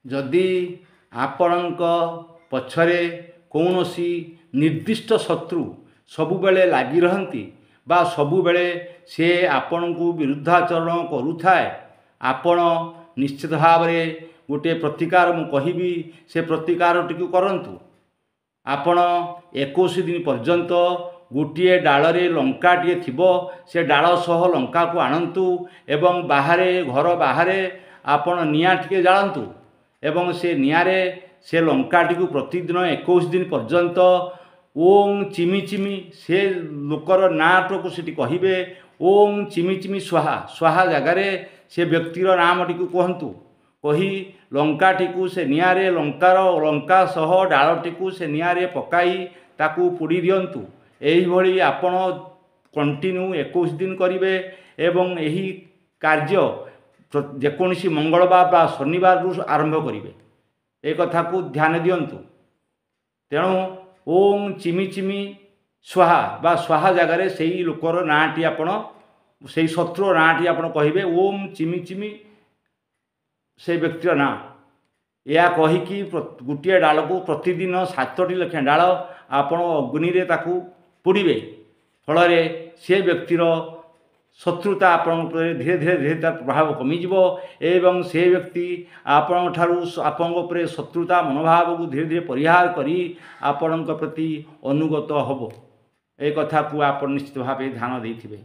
जदि आपणक पछरे कौनसी निर्दिष्ट शत्रु सबुबले लगी रहती बा सबुबले से आपण को विरुद्धाचरण करुथाए आपण निश्चित भाव में गोटे प्रतिकार मु कहिबी से प्रतिकार टी करंतु। आपण 21 दिन पर्यंत गोटे डालरे लंकाटे थिबो से डाल सह लंका को आणंतु एवं बाहरे घर बाहरे आपण निया टिके जालंतु एवं से नियारे से लंकाटी को प्रतिदिन 21 दिन पर्यंत ओम चिमी चिमी से लोकर नाट को सीटी कहिबे ओम चिमी चिमी स्वाहा स्वाहा जगार से व्यक्तिर नामटी को कहतु कही लंकाटी को से नियारे लंका सह डालटी को से नियारे पकाई ताकू पोड़ी दियंतु। एही भली आपण कंटिन्यू 21 दिन करिवे एवं एही कार्य जेकोसी मंगलवार बा शनिवार रु आरंभ करिवे ए कथा को ध्यान दियंतु। तेणु ओम चिमी चिमी स्वाहा बा स्वाहा जगार से लोकर नाटी आपण से शत्रु नाटी आपण कहिबे ओम चिमी चिमी से व्यक्तिर ना या कहीकि गोटे डाल को प्रतिदिन 7टी लेखा डाल आपण अग्नि रे ताकू पोड़े फल से व्यक्तिर शत्रुता आपण धीरे धीरे धीरे तार प्रभाव कमिजिव एवं से व्यक्ति आपण शत्रुता मनोभाव को धीरे धीरे परिहार करी आपण प्रति अनुगत हब। ए कथा को आप निश्चित भाव ध्यान देथिबे।